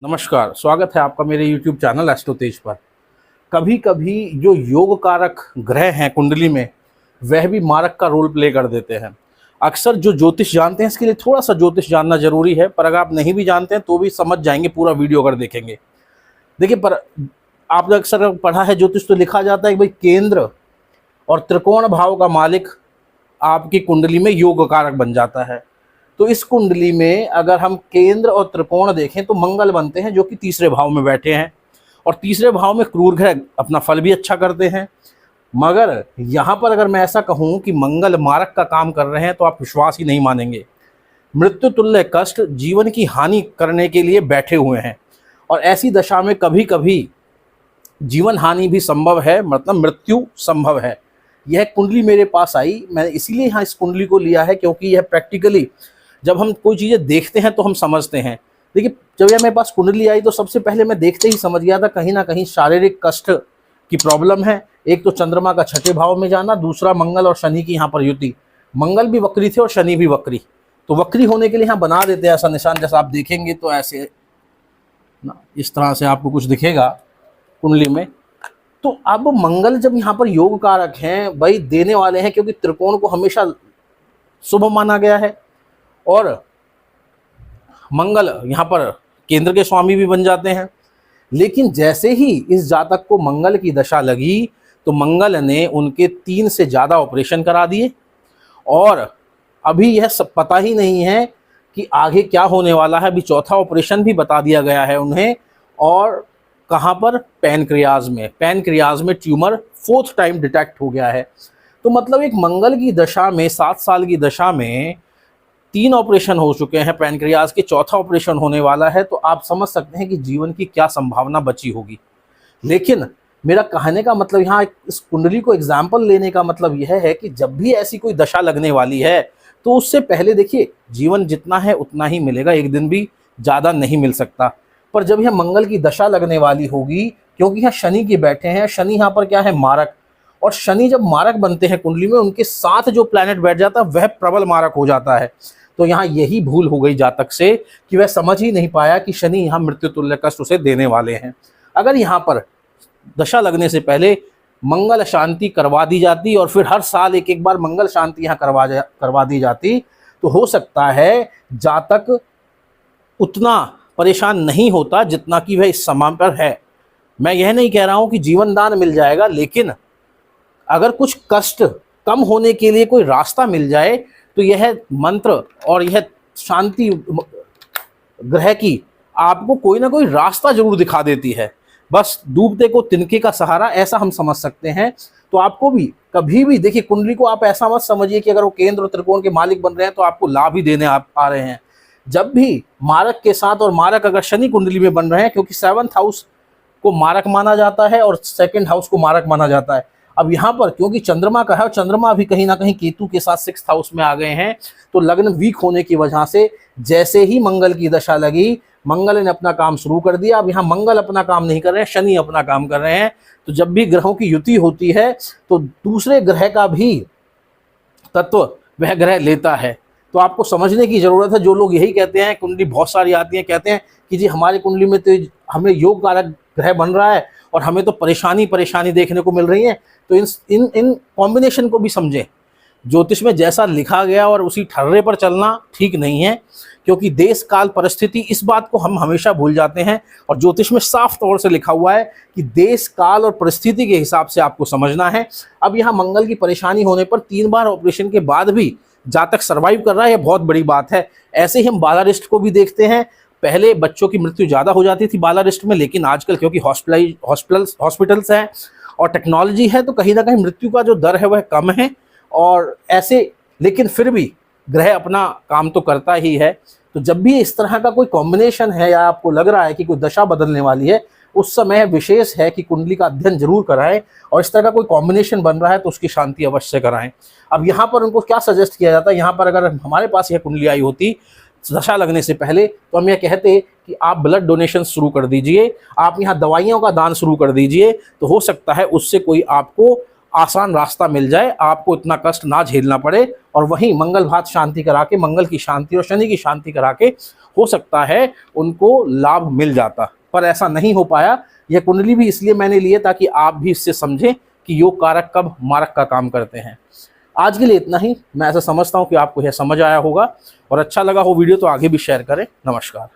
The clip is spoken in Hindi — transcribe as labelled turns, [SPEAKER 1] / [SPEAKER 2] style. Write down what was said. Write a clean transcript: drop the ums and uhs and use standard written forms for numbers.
[SPEAKER 1] नमस्कार, स्वागत है आपका मेरे YouTube चैनल एस्ट्रो तेज पर। कभी कभी जो योग कारक ग्रह हैं कुंडली में, वह भी मारक का रोल प्ले कर देते हैं। अक्सर जो ज्योतिष जानते हैं इसके लिए थोड़ा सा ज्योतिष जानना जरूरी है, पर अगर आप नहीं भी जानते हैं तो भी समझ जाएंगे पूरा वीडियो अगर देखेंगे। देखिए, पर आपने अक्सर पढ़ा है ज्योतिष तो लिखा जाता है कि भाई केंद्र और त्रिकोण भाव का मालिक आपकी कुंडली में योग कारक बन जाता है। तो इस कुंडली में अगर हम केंद्र और त्रिकोण देखें तो मंगल बनते हैं, जो कि तीसरे भाव में बैठे हैं, और तीसरे भाव में क्रूर ग्रह अपना फल भी अच्छा करते हैं। मगर यहाँ पर अगर मैं ऐसा कहूँ कि मंगल मारक का काम कर रहे हैं तो आप विश्वास ही नहीं मानेंगे। मृत्यु तुल्य कष्ट, जीवन की हानि करने के लिए बैठे हुए हैं, और ऐसी दशा में कभी कभी जीवन हानि भी संभव है, मतलब मृत्यु संभव है। यह कुंडली मेरे पास आई, मैंने इसीलिए यहाँ इस कुंडली को लिया है क्योंकि यह प्रैक्टिकली जब हम कोई चीज़ें देखते हैं तो हम समझते हैं। देखिए, जब यह मेरे पास कुंडली आई तो सबसे पहले मैं देखते ही समझ गया था कहीं ना कहीं शारीरिक कष्ट की प्रॉब्लम है। एक तो चंद्रमा का छठे भाव में जाना, दूसरा मंगल और शनि की यहाँ पर युति। मंगल भी वक्री थे और शनि भी वक्री, तो वक्री होने के लिए यहाँ बना देते हैं ऐसा निशान। जैसा आप देखेंगे तो ऐसे ना, इस तरह से आपको कुछ दिखेगा कुंडली में। तो अब मंगल जब यहाँ पर योग कारक हैं, भाई देने वाले हैं, क्योंकि त्रिकोण को हमेशा शुभ माना गया है, और मंगल यहाँ पर केंद्र के स्वामी भी बन जाते हैं। लेकिन जैसे ही इस जातक को मंगल की दशा लगी तो मंगल ने उनके 3 से ज़्यादा ऑपरेशन करा दिए, और अभी यह सब पता ही नहीं है कि आगे क्या होने वाला है। अभी चौथा ऑपरेशन भी बता दिया गया है उन्हें, और कहाँ पर? पैनक्रियाज में। पैनक्रियाज में ट्यूमर 4th टाइम डिटेक्ट हो गया है। तो मतलब एक मंगल की दशा में, 7 साल की दशा में 3 ऑपरेशन हो चुके हैं पैनक्रियाज के, चौथा ऑपरेशन होने वाला है। तो आप समझ सकते हैं कि जीवन की क्या संभावना बची होगी। लेकिन मेरा कहने का मतलब यहाँ इस कुंडली को एग्जाम्पल लेने का मतलब यह है कि जब भी ऐसी कोई दशा लगने वाली है तो उससे पहले देखिए, जीवन जितना है उतना ही मिलेगा, एक दिन भी ज़्यादा नहीं मिल सकता। पर जब यह मंगल की दशा लगने वाली होगी, क्योंकि यहाँ शनि के बैठे हैं, शनि यहाँ पर क्या है? मारक। और शनि जब मारक बनते हैं कुंडली में, उनके साथ जो प्लैनेट बैठ जाता है वह प्रबल मारक हो जाता है। तो यहाँ यही भूल हो गई जातक से कि वह समझ ही नहीं पाया कि शनि यहाँ मृत्यु तुल्य कष्ट उसे देने वाले हैं। अगर यहाँ पर दशा लगने से पहले मंगल शांति करवा दी जाती और फिर हर साल एक एक बार मंगल शांति यहाँ करवा दी जाती, तो हो सकता है जातक उतना परेशान नहीं होता जितना कि वह इस समय पर है। मैं यह नहीं कह रहा हूँ कि जीवन दान मिल जाएगा, लेकिन अगर कुछ कष्ट कम होने के लिए कोई रास्ता मिल जाए तो यह मंत्र और यह शांति ग्रह की आपको कोई ना कोई रास्ता जरूर दिखा देती है। बस डूबते को तिनके का सहारा, ऐसा हम समझ सकते हैं। तो आपको भी कभी भी देखिए, कुंडली को आप ऐसा मत समझिए कि अगर वो केंद्र और त्रिकोण के मालिक बन रहे हैं तो आपको लाभ ही देने आ रहे हैं। जब भी मारक के साथ, और मारक अगर शनि कुंडली में बन रहे हैं, क्योंकि 7th हाउस को मारक माना जाता है और 2nd हाउस को मारक माना जाता है। अब यहाँ पर क्योंकि चंद्रमा का है और चंद्रमा अभी कहीं ना कहीं केतु के साथ 6th हाउस में आ गए हैं, तो लग्न वीक होने की वजह से जैसे ही मंगल की दशा लगी, मंगल ने अपना काम शुरू कर दिया। अब यहाँ मंगल अपना काम नहीं कर रहे हैं, शनि अपना काम कर रहे हैं। तो जब भी ग्रहों की युति होती है तो दूसरे ग्रह का भी तत्व वह ग्रह लेता है। तो आपको समझने की जरूरत है। जो लोग यही कहते हैं, कुंडली बहुत सारी आती है, कहते हैं कि जी हमारी कुंडली में तो हमें योग कारक ग्रह बन रहा है और हमें तो परेशानी देखने को मिल रही है, तो इन कॉम्बिनेशन को भी समझें। ज्योतिष में जैसा लिखा गया और उसी ठर्रे पर चलना ठीक नहीं है, क्योंकि देश काल परिस्थिति, इस बात को हम हमेशा भूल जाते हैं। और ज्योतिष में साफ तौर से लिखा हुआ है कि देश काल और परिस्थिति के हिसाब से आपको समझना है। अब यहाँ मंगल की परेशानी होने पर 3 बार ऑपरेशन के बाद भी जातक सर्वाइव कर रहा है, यह बहुत बड़ी बात है। ऐसे ही हम बालारिस्ट को भी देखते हैं। पहले बच्चों की मृत्यु ज़्यादा हो जाती थी बालारिस्ट में, लेकिन आजकल क्योंकि हॉस्पिटल्स हैं और टेक्नोलॉजी है, तो कहीं ना कहीं मृत्यु का जो दर है वह कम है। और ऐसे, लेकिन फिर भी ग्रह अपना काम तो करता ही है। तो जब भी इस तरह का कोई कॉम्बिनेशन है या आपको लग रहा है कि कोई दशा बदलने वाली है, उस समय विशेष है कि कुंडली का अध्ययन जरूर कराएं, और इस तरह का कोई कॉम्बिनेशन बन रहा है तो उसकी शांति अवश्य कराएं। अब यहाँ पर उनको क्या सजेस्ट किया जाता है, यहाँ पर अगर हमारे पास यह कुंडली आई होती दशा लगने से पहले, तो हम यह कहते कि आप ब्लड डोनेशन शुरू कर दीजिए, आप यहाँ दवाइयों का दान शुरू कर दीजिए, तो हो सकता है उससे कोई आपको आसान रास्ता मिल जाए, आपको इतना कष्ट ना झेलना पड़े, और वहीं मंगल भात शांति करा के, मंगल की शांति और शनि की शांति करा के हो सकता है उनको लाभ मिल जाता, पर ऐसा नहीं हो पाया। यह कुंडली भी इसलिए मैंने लिए ताकि आप भी इससे समझें कि योग कारक कब मारक का काम करते हैं। आज के लिए इतना ही। मैं ऐसा समझता हूं कि आपको यह समझ आया होगा, और अच्छा लगा हो वीडियो तो आगे भी शेयर करें। नमस्कार।